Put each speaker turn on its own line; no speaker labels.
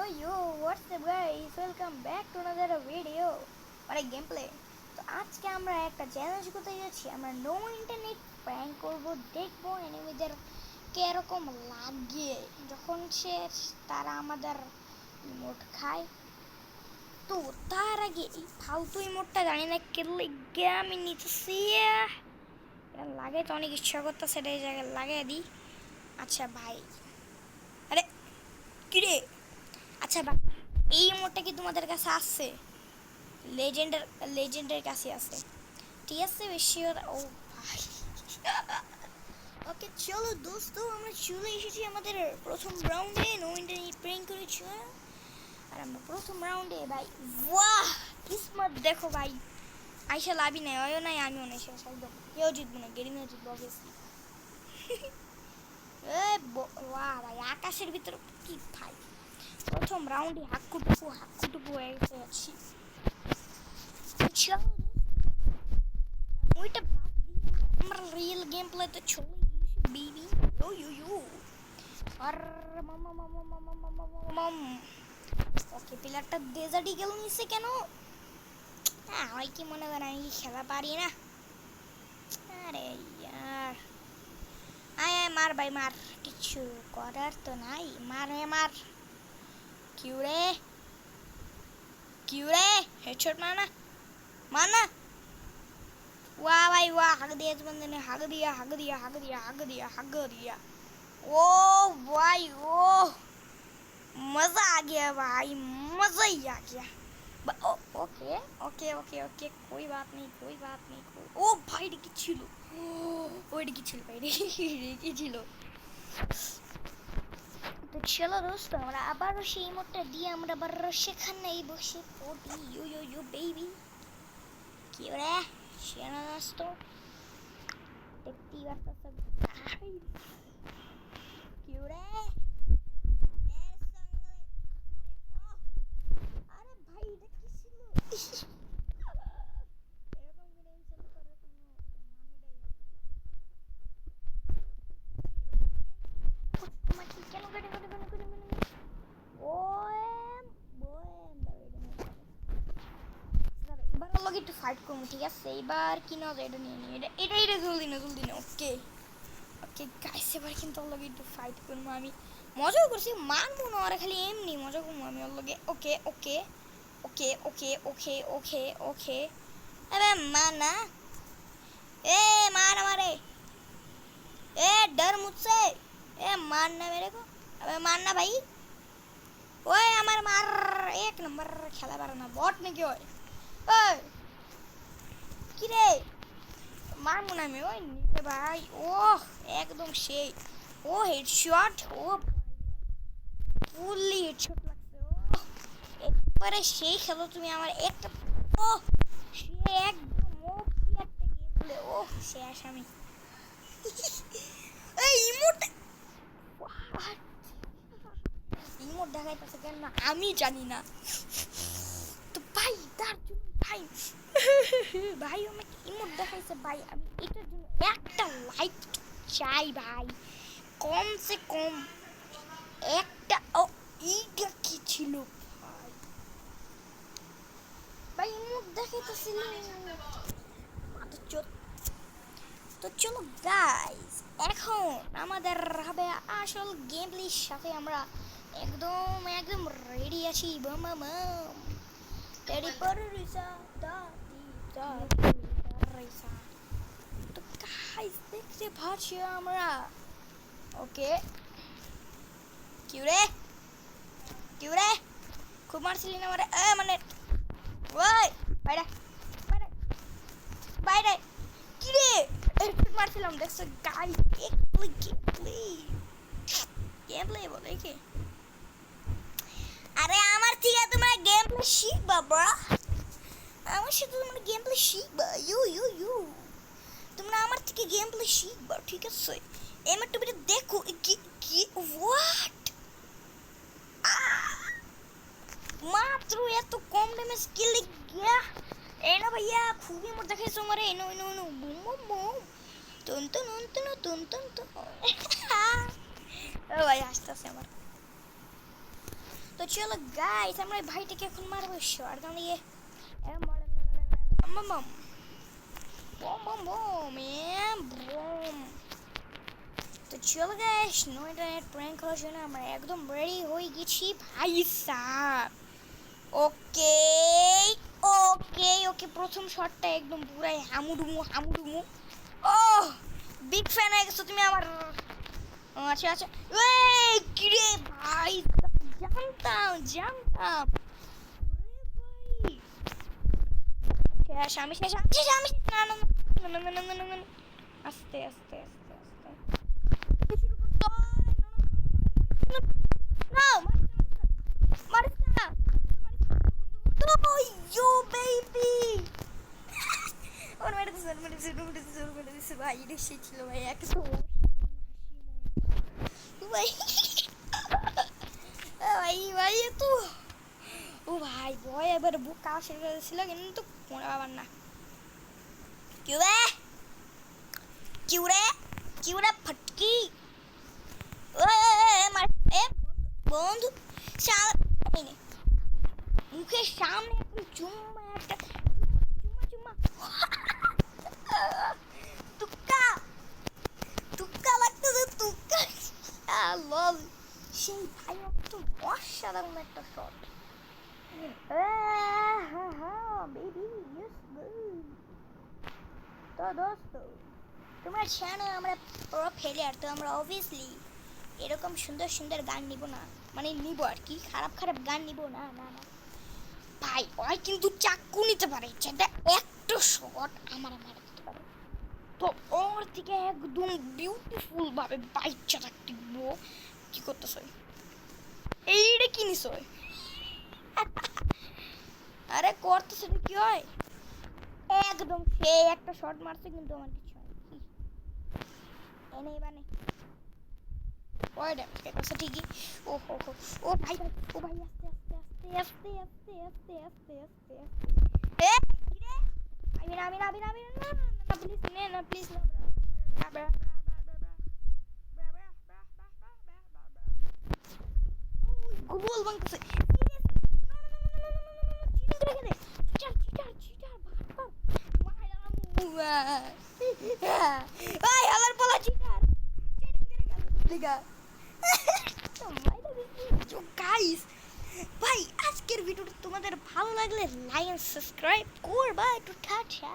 Yo, what's up guys? Welcome back to another video or a gameplay. তো আজকে আমরা একটা চ্যালেঞ্জ করতে যাচ্ছি। আমরা নো ইন্টারনেট প্র্যাঙ্ক করব, দেখবো এনিমিদের কিরকম লাগে যখন তারা আমাদের ইমোট খায়। তো তার আগে এই ফালতু ইমোটটা জানি না কেলে আমি নিতেছি, লাগে তো অনেক ইচ্ছা করতে সেটা এই জায়গায় লাগিয়ে দিই। আচ্ছা ভাই, আরে কিরে, আচ্ছা ভাই এই ইমোটটা কি তোমাদের কাছে আসছে? লেজেন্ডের কাছে আছে, ঠিক আছে বেশি। ও ভাই ওকে চলো দোস্ত, আমরা চলে এসেছি আমাদের প্রথম রাউন্ডে। নো ইন্টারনেট প্র্যাঙ্ক করেছি আর আমরা প্রথম রাউন্ডে ভাই। বাহ কিসমত দেখো ভাই, আইসা লাভই নাই, ওয়ও নাই আমিও নাই, শেষ একদম। কেউ জিতবো না, গেরিমিও জিতবো অবভিয়াসলি। বাহ ভাই আকাশের ভিতর কি ভাই, প্রথম রাউন্ডে হাক্কুটুকু হয়ে গেছি। ওইটা বাদ দিয়ে আমরা রিয়েল গেম প্লেতে চলে বেবি। ইউ আর মাম ওকে, প্লেয়ারটা ডেজার্ট ইগল নিছে কেন? হয় কি মনে করেন আমি খেলা পারি না? আরে ইয়ার, আয় আয় মার ভাই মার, কিছু করার তো নাই, মার হে মার। কিউরে হেডশট মারना मारना। वाह भाई वाह, हक दिया इस बंदे ने, हक दिया। ओ भाई ओ मजा आ गया भाई, मजा ही आ गया। ओके ओके ओके ओके, कोई बात नहीं। ओ भाई डिकी छिलो, ओई डिकी छिलो भाई, डिकी छिलो। তো চলো দোস্ত, আমরা আবারও সেই মোটটা দিয়ে আমরা আবার সেখানেই বসে পড়ি। ইউ বেবি, কি রে সেনা দোস্ত, দেখতেই পাচ্ছ কি রে আরে ভাই এটা কি ছিল? এরকম করে ইনসাল্ট করার কোনো মানেটাই হয় না। কেন এবার লগে একটু ফাইট করবো, ঠিক আছে? এবার কি না এটা নিয়ে নিই, এটা জলদি না। ওকে গাইস, এবার কিন্তু ওর লগে একটু ফাইট করবো। আমি মজাও করছি, মানবো না আর খালি এমনি মজা করবো আমি ওর লগে। ওকে अबे माना, ए मार हमारे, ए डर मुझसे, ए मारना मेरे को, अबे मारना भाई। ओए हमारे मार, एक नंबर खेला पारा ना बॉट ने क्यों ओए কি রে মারবো না আমি, ওই নিচে ভাই। ওহ একদম সেই, ও হেডশট, ও ফুললি হেডশট লাগছে। ও একবারে সেই খেলো তুমি আমার একটা। ও সে একদম মুক্তি একটা গেম প্লে। ও শেষ আমি। এই ইমোট দেখাইতেছে কেন না আমি জানি না। তো ভাই তার জন্য ভাই ভাই আমাকে ইমোট দেখাইছে ভাই, আমি এটার জন্য একটা লাইক চাই ভাই, কমসে কম একটা। ও এইটা কি ছিল ভাই? ভাই ইমোট দেখাইতেছিল। তো চলো গাইস, এখন আমাদের হবে আসল গেম প্লের সাথে। আমরা একদম রেডি আছি। বাম রেডি পর রিসা রিসা। তো গাইস দেখতে পাচ্ছি আমরা। ওকে কিউরে খুব মারছিলি না মানে, মানে ওই বাইরে বাইরে কি রে মারছিলাম দেখছো গাইস? গেম প্লে বলে কি? আরে আমার থেকে তোমরা গেম প্লে শিখবা ব্রা, আমার সাথে তোমরা গেম প্লে শিখবা। ইউ তোমরা আমার থেকে গেম প্লে শিখবা, ঠিক আছে? এমন তুমি দেখো কি হোয়াট, মাত্র এত কম ড্যামেজ কিল গিয়া। এই না ভাইয়া, খুবই মোট দেখাইছো আমারে। এনো বুম টুন ও ভাই আসতেছে আমার। তো চলো গাইস আমরা এই ভাইটাকে এখন মারবো আর কারণ ইয়ে বম বম বম বম বম। তো চলো গাইস নো ইন্টারনেট প্র্যাঙ্ক করার জন্য আমরা একদম রেডি হয়ে গেছি ভাই সাব। ওকে ওকে ওকে প্রথম শটটা একদম পুরাই হামুডুমু হামুডুমু। ও বিগ ফ্যান হয়ে গেছো তুমি আমার। আচ্ছা আচ্ছা এই কিরে ভাই জানতাম জানতাম শেষ আমি শেষ আমি শেষ আমি শেষ। না না না না না না না না আস্তে আস্তে আস্তে আস্তে শুরু করতে না মারিস না ইয়ো বেবি ওর মেরে দিছে ভাই এটা সে ছিল ভাই একশো ভাই ভাই ভাই তো ও ভাই ভয় এবার বুক কাজ ছিল কিন্তু মনে পাবার না। क्यों रे क्यों रे क्यों रे फटकी বন্ধু মুখের সামনে একদম চুম্মা একটা চুম্মা তুক্কা তুক্কা লাগতেছে তুক্কা লল সেই ভাই তো অসাধারণ একটা শট বেবি ইয়েস তো দোস্ত তোমরা জানো আমরা পুরো ফেলিয়ার তো আমরা অবভিয়াসলি এরকম সুন্দর সুন্দর গান নিব না মানে নিব আর কি খারাপ খারাপ গান নিব না না না ভাই ওই কিন্তু চাকু নিতে পারে যেটা একটা শট আমার দিতে পারে তো ওর থেকে একদম বিউটিফুল ভাবে বাইকটা থাকতে কি করতেছ এইটা কি নিস আরে করতেছ কি হয় একদম সে একটা শট মারছে কিন্তু আমার কিছু হয় এনে এবারে ওই ড্যামেজ করছে ঠিকই ও হো হো ও ভাই ও ভাই আস্তে আস্তে আস্তে আস্তে আস্তে আস্তে আস্তে আস্তে এ কি রে আমি না প্লিজ নে না প্লিজ না গোল বাংছে ভাই আমার বলা চিটার লিগা গাইস ভাই আজকের ভিডিওটা তোমাদের ভালো লাগলে লাইক সাবস্ক্রাইব করবা একটু টাটা।